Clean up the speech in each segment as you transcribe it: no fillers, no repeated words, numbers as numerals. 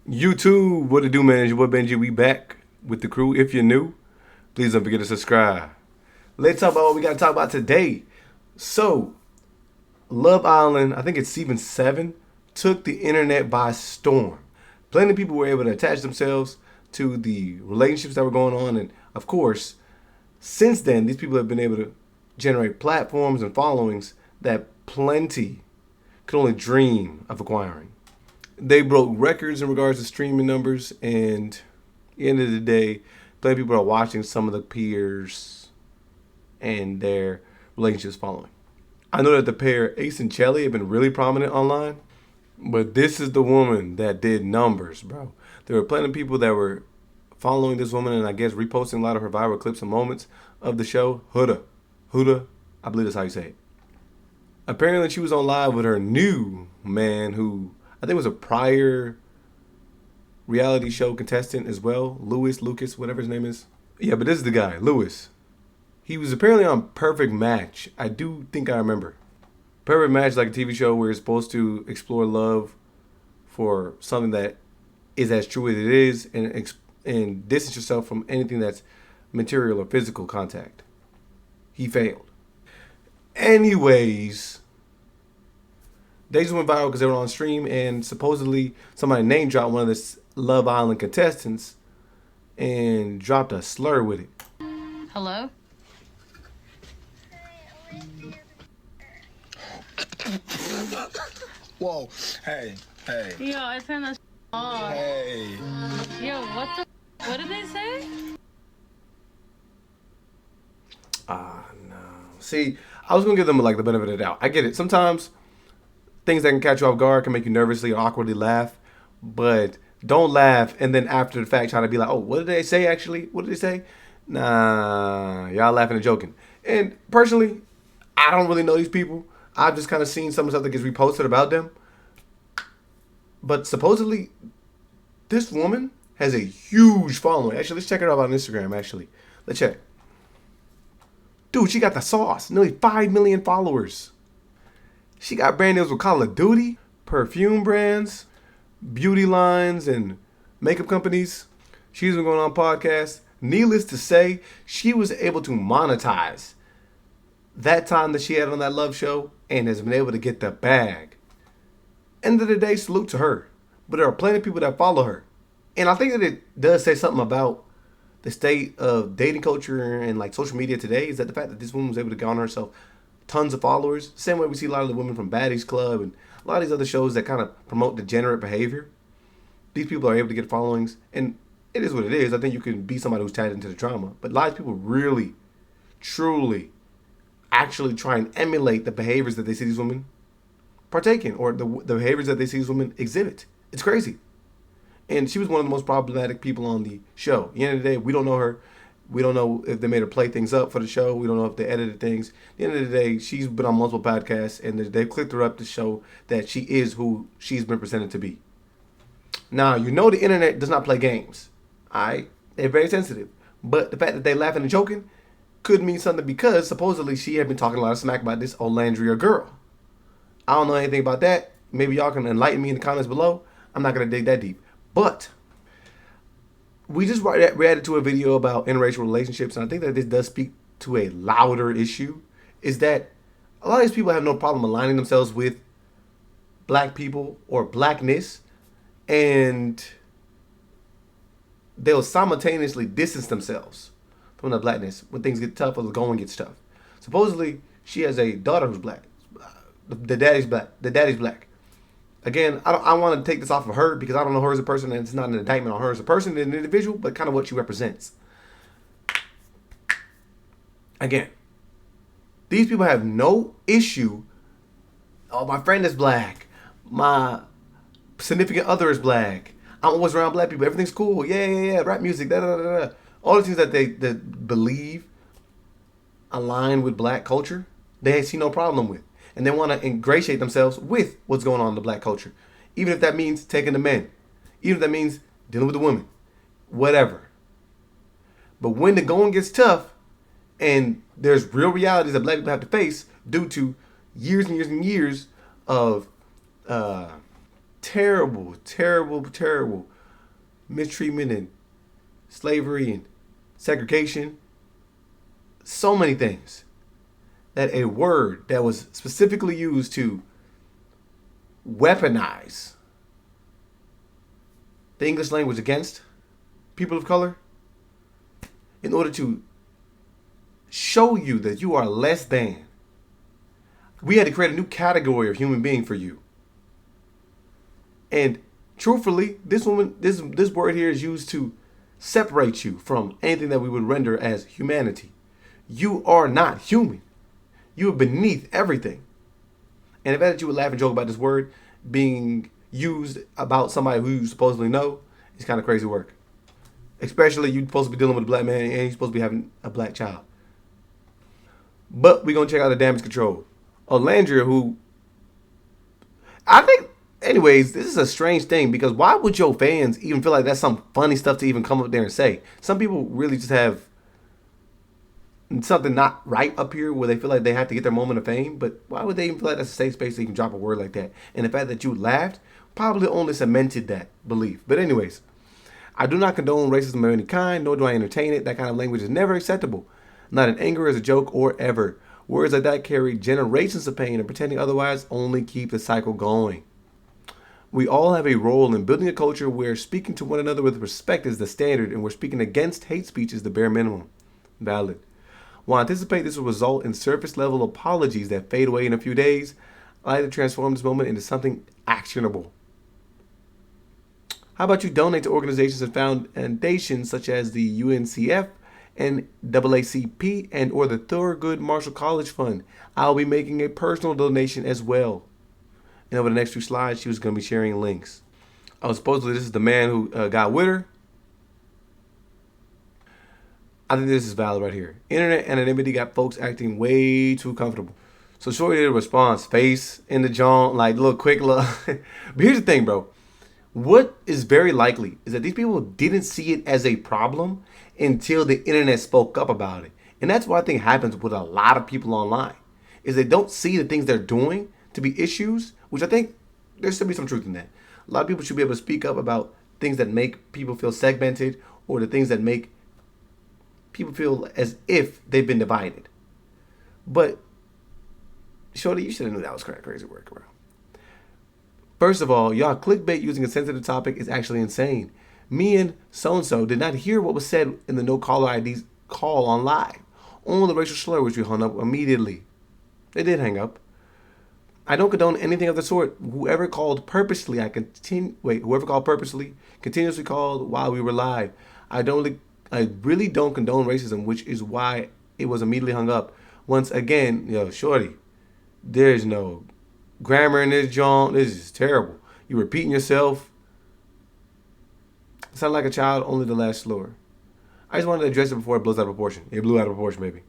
YouTube, what it do, man? It's your boy Benji. We back with the crew. If you're new, please don't forget to subscribe. Let's talk about what we got to talk about today. So, Love Island, I think it's season 7, took the internet by storm. Plenty of people were able to attach themselves to the relationships that were going on. And, of course, since then, these people have been able to generate platforms and followings that plenty could only dream of acquiring. They broke records in regards to streaming numbers, and at the end of the day, plenty of people are watching some of the peers and their relationships following. I know that the pair Ace and Chelly have been really prominent online, but this is the woman that did numbers, bro. There were plenty of people that were following this woman and I guess reposting a lot of her viral clips and moments of the show. Huda, I believe that's how you say it. Apparently, she was on live with her new man who I think was a prior reality show contestant as well. Lucas, whatever his name is. Yeah, but this is the guy, Lewis. He was apparently on Perfect Match. I do think I remember. Perfect Match is like a TV show where you're supposed to explore love for something that is as true as it is and distance yourself from anything that's material or physical contact. He failed. Anyways, they just went viral because they were on stream and supposedly somebody name dropped one of the Love Island contestants and dropped a slur with it. Hello? Whoa, hey. Yo, I turned that off. Hey. Yo, what did they say? No. See, I was gonna give them like the benefit of the doubt. I get it. Sometimes things that can catch you off guard can make you nervously or awkwardly laugh, but don't laugh and then after the fact try to be like, oh, what did they say actually? What did they say? Nah, y'all laughing and joking. And personally, I don't really know these people. I've just kind of seen some stuff that gets reposted about them. But supposedly, this woman has a huge following. Actually, let's check her out on Instagram, actually. Let's check. Dude, she got the sauce. Nearly 5 million followers. She got brand deals with Call of Duty, perfume brands, beauty lines, and makeup companies. She's been going on podcasts. Needless to say, she was able to monetize that time that she had on that love show and has been able to get the bag. End of the day, salute to her. But there are plenty of people that follow her. And I think that it does say something about the state of dating culture and like social media today is that the fact that this woman was able to garner herself tons of followers. Same way we see a lot of the women from Baddies Club and a lot of these other shows that kind of promote degenerate behavior. These people are able to get followings, and it is what it is. I think you can be somebody who's tied into the drama, but a lot of people really, truly, actually try and emulate the behaviors that they see these women partake in, or the behaviors that they see these women exhibit. It's crazy. And she was one of the most problematic people on the show. At the end of the day, we don't know her. We don't know if they made her play things up for the show. We don't know if they edited things. At the end of the day, she's been on multiple podcasts, and they've clicked her up to show that she is who she's been presented to be. Now, you know the internet does not play games. Alright? They're very sensitive. But the fact that they laughing and joking could mean something because supposedly she had been talking a lot of smack about this Olandria girl. I don't know anything about that. Maybe y'all can enlighten me in the comments below. I'm not going to dig that deep. But we just reacted to a video about interracial relationships, and I think that this does speak to a louder issue, is that a lot of these people have no problem aligning themselves with black people or blackness, and they'll simultaneously distance themselves from the blackness when things get tough or the going gets tough. Supposedly, she has a daughter who's black. The daddy's black. The daddy's black. Again, I want to take this off of her because I don't know her as a person, and it's not an indictment on her as a person and an individual, but kind of what she represents. Again, these people have no issue. Oh, my friend is black. My significant other is black. I'm always around black people. Everything's cool. Yeah. Rap music. All the things that they believe align with black culture, they see no problem with. And they want to ingratiate themselves with what's going on in the black culture. Even if that means taking the men. Even if that means dealing with the women. Whatever. But when the going gets tough and there's real realities that black people have to face due to years and years and years of terrible mistreatment and slavery and segregation, so many things that a word that was specifically used to weaponize the English language against people of color in order to show you that you are less than. We had to create a new category of human being for you. And truthfully, this word here is used to separate you from anything that we would render as humanity. You are not human. You are beneath everything. And the fact that you would laugh and joke about this word being used about somebody who you supposedly know is kind of crazy work. Especially you're supposed to be dealing with a black man and you're supposed to be having a black child. But we're going to check out the damage control. Olandria, who I think, anyways, this is a strange thing because why would your fans even feel like that's some funny stuff to even come up there and say? Some people really just have something not right up here where they feel like they have to get their moment of fame. But why would they even feel like that's a safe space to even drop a word like that? And the fact that you laughed probably only cemented that belief. But anyways, I do not condone racism of any kind, nor do I entertain it. That kind of language is never acceptable. Not in anger, as a joke, or ever. Words like that carry generations of pain, and pretending otherwise only keep the cycle going. We all have a role in building a culture where speaking to one another with respect is the standard, and where speaking against hate speech is the bare minimum. Valid. While I anticipate this will result in surface level apologies that fade away in a few days, I like to transform this moment into something actionable. How about you donate to organizations and foundations such as the UNCF and AACP and or the Thurgood Marshall College Fund? I'll be making a personal donation as well. And over the next few slides, she was going to be sharing links. Oh, supposedly this is the man who got with her. I think this is valid right here. Internet anonymity got folks acting way too comfortable. So Shorty did a response, face in the jaw, like little quick look. But here's the thing, bro. What is very likely is that these people didn't see it as a problem until the internet spoke up about it. And that's what I think happens with a lot of people online, is they don't see the things they're doing to be issues, which I think there should be some truth in that. A lot of people should be able to speak up about things that make people feel segmented or the things that make people feel as if they've been divided. But, Shorty, you should have knew that was crazy work, bro. First of all, y'all clickbait using a sensitive topic is actually insane. Me and so-and-so did not hear what was said in the no caller ID's call on live. Only the racial slur, which we hung up immediately. They did hang up. I don't condone anything of the sort. Whoever called purposely continuously called while we were live. I really don't condone racism, which is why it was immediately hung up. Once again, Shorty, there's no grammar in this joint. This is terrible. You repeating yourself. Sound like a child, only the last SLUR. I just wanted to address it before it blows out of proportion. It blew out of proportion, baby.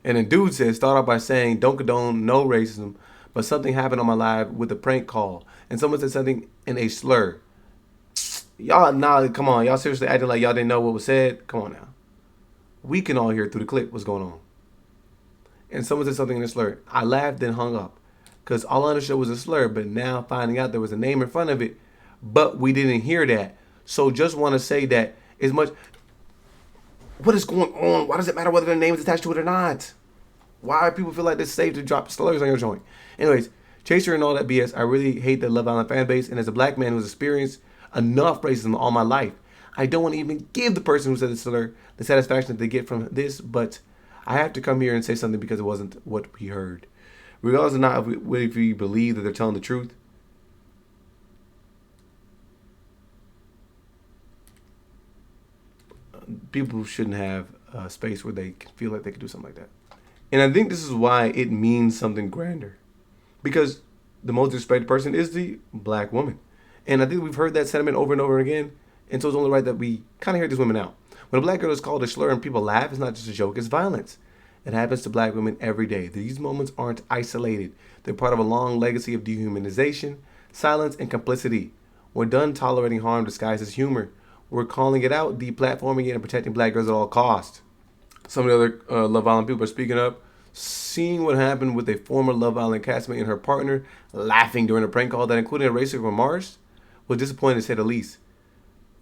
And then dude says, start off by saying, don't condone no racism, but something happened on my live with a prank call. And someone said something in a slur. Y'all, come on. Y'all seriously acting like y'all didn't know what was said? Come on now. We can all hear through the clip what's going on. And someone said something in a slur. I laughed, then hung up. Because all I understood was a slur, but now finding out there was a name in front of it, but we didn't hear that. So just want to say that as much... What is going on? Why does it matter whether the name is attached to it or not? Why do people feel like it's safe to drop slurs on your joint? Anyways, Chaser and all that BS, I really hate the Love Island fan base, and as a black man who's experienced enough racism all my life, I don't want to even give the person who said the slur the satisfaction that they get from this, but I have to come here and say something because it wasn't what we heard. Regardless of not if we believe that they're telling the truth, people shouldn't have a space where they feel like they can do something like that. And I think this is why it means something grander. Because the most disrespected person is the black woman. And I think we've heard that sentiment over and over again. And so it's only right that we kind of hear these women out. When a black girl is called a slur and people laugh, it's not just a joke, it's violence. It happens to black women every day. These moments aren't isolated. They're part of a long legacy of dehumanization, silence, and complicity. We're done tolerating harm disguised as humor. We're calling it out, deplatforming it, and protecting black girls at all costs. Some of the other Love Island people are speaking up. Seeing what happened with a former Love Island castmate and her partner laughing during a prank call that included a racial remarks was disappointing to say the least.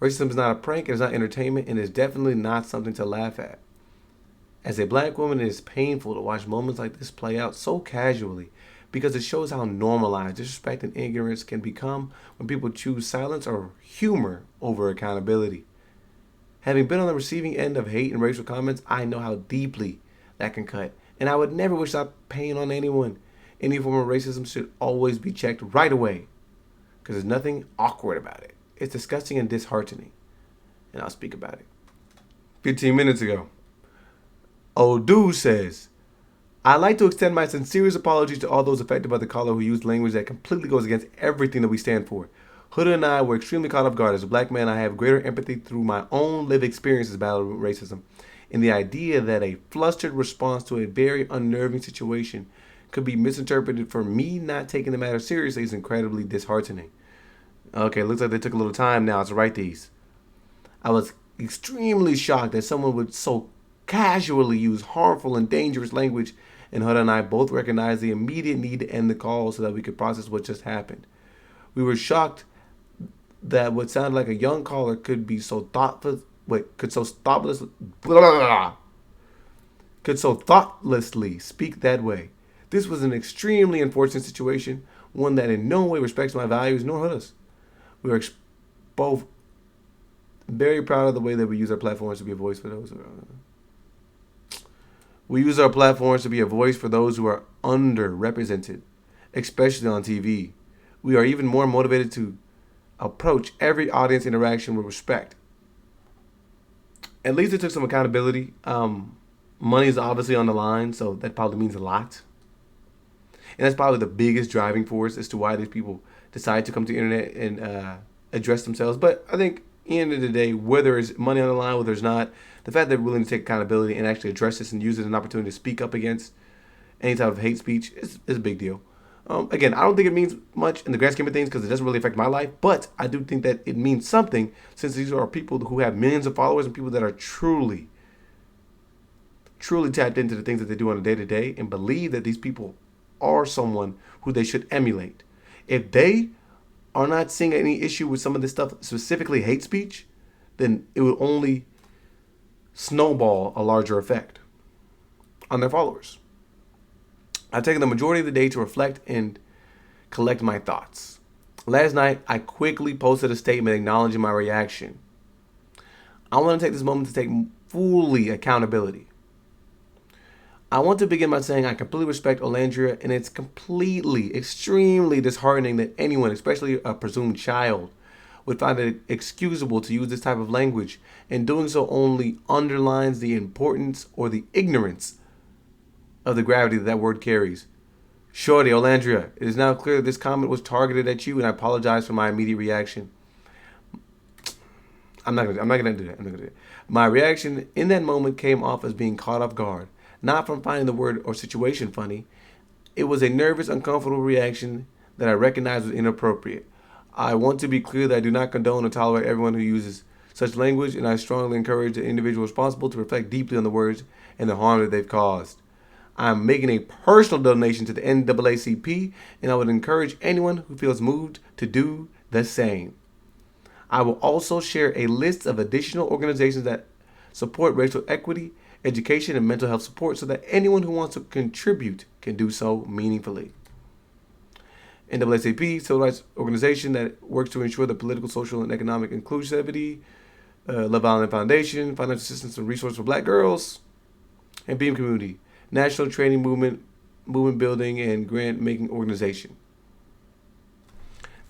Racism is not a prank, it is not entertainment, and it is definitely not something to laugh at. As a black woman, it is painful to watch moments like this play out so casually because it shows how normalized disrespect and ignorance can become when people choose silence or humor over accountability. Having been on the receiving end of hate and racial comments, I know how deeply that can cut, and I would never wish that pain on anyone. Any form of racism should always be checked right away because there's nothing awkward about it. It's disgusting and disheartening, and I'll speak about it. 15 minutes ago, Odu says, I'd like to extend my sincerest apologies to all those affected by the caller who used language that completely goes against everything that we stand for. Huda and I were extremely caught off guard. As a black man, I have greater empathy through my own lived experiences battling racism. And the idea that a flustered response to a very unnerving situation could be misinterpreted for me not taking the matter seriously is incredibly disheartening. Okay, looks like they took a little time now to write these. I was extremely shocked that someone would so casually use harmful and dangerous language, and Huda and I both recognized the immediate need to end the call so that we could process what just happened. We were shocked that what sounded like a young caller could be so thoughtlessly speak that way. This was an extremely unfortunate situation, one that in no way respects my values nor Huda's. We are both very proud of the way that we use our platforms to be a voice for those who are. We use our platforms to be a voice for those who are underrepresented, especially on TV. We are even more motivated to approach every audience interaction with respect. At least it took some accountability. Money is obviously on the line, so that probably means a lot. And that's probably the biggest driving force as to why these people decide to come to the internet and address themselves. But I think, at the end of the day, whether it's money on the line, whether it's not, the fact that they're willing to take accountability and actually address this and use it as an opportunity to speak up against any type of hate speech is a big deal. Again, I don't think it means much in the grand scheme of things because it doesn't really affect my life, but I do think that it means something since these are people who have millions of followers and people that are truly tapped into the things that they do on a day-to-day and believe that these people are someone who they should emulate. If they are not seeing any issue with some of this stuff, specifically hate speech, then it will only snowball a larger effect on their followers. I've taken the majority of the day to reflect and collect my thoughts. Last night, I quickly posted a statement acknowledging my reaction. I want to take this moment to take fully accountability. I want to begin by saying I completely respect Olandria, and it's completely, extremely disheartening that anyone, especially a presumed child, would find it excusable to use this type of language, and doing so only underlines the importance or the ignorance of the gravity that word carries. Shorty, Olandria, it is now clear that this comment was targeted at you, and I apologize for my immediate reaction. I'm not gonna do that. My reaction in that moment came off as being caught off guard, not from finding the word or situation funny. It was a nervous, uncomfortable reaction that I recognized was inappropriate. I want to be clear that I do not condone or tolerate everyone who uses such language, and I strongly encourage the individual responsible to reflect deeply on the words and the harm that they've caused. I'm making a personal donation to the NAACP, and I would encourage anyone who feels moved to do the same. I will also share a list of additional organizations that support racial equity, education, and mental health support so that anyone who wants to contribute can do so meaningfully. NAACP, civil rights organization that works to ensure the political, social, and economic inclusivity. Love Island Foundation, financial assistance and resources for black girls. And Beam Community, national training movement building, and grant making organization.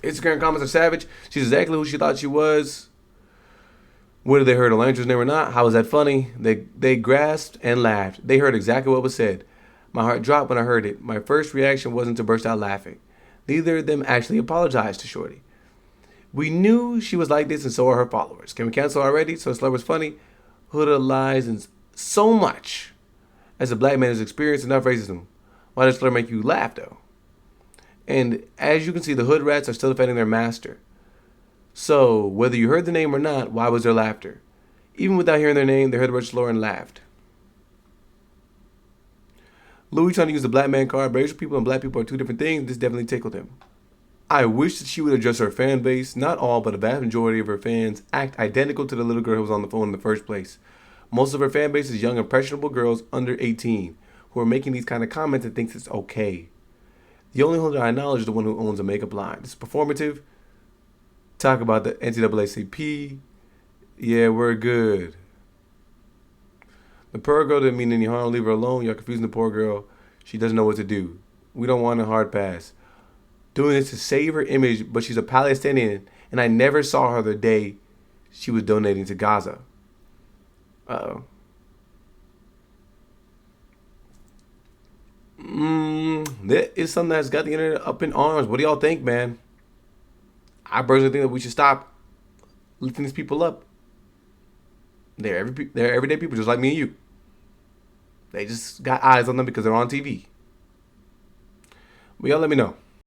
Instagram comments are savage. She's exactly who she thought she was. Whether they heard Olandria's name or not, how was that funny? They grasped and laughed. They heard exactly what was said. My heart dropped when I heard it. My first reaction wasn't to burst out laughing. Neither of them actually apologized to Shorty. We knew she was like this, and so are her followers. Can we cancel already? So SLUR was funny. Huda lies in so much. As a black man who's experienced enough racism, why does SLUR make you laugh, though? And as you can see, the hood rats are still defending their master. So, whether you heard the name or not, why was there laughter? Even without hearing their name, they heard the word SLUR and laughed. Louis trying to use the black man card, but Asian people and black people are two different things. This definitely tickled him. I wish that she would address her fan base. Not all, but a vast majority of her fans act identical to the little girl who was on the phone in the first place. Most of her fan base is young, impressionable girls under 18 who are making these kind of comments and thinks it's okay. The only one that I acknowledge is the one who owns a makeup line. It's performative. Talk about the NCAACP. Yeah, we're good. The poor girl didn't mean any harm. Leave her alone. You're confusing the poor girl. She doesn't know what to do. We don't want a hard pass. Doing this to save her image, but she's a Palestinian, and I never saw her the day she was donating to Gaza. Uh-oh. That is something that's got the internet up in arms. What do y'all think, man? I personally think that we should stop lifting these people up. They're everyday people just like me and you. They just got eyes on them because they're on TV. But y'all let me know.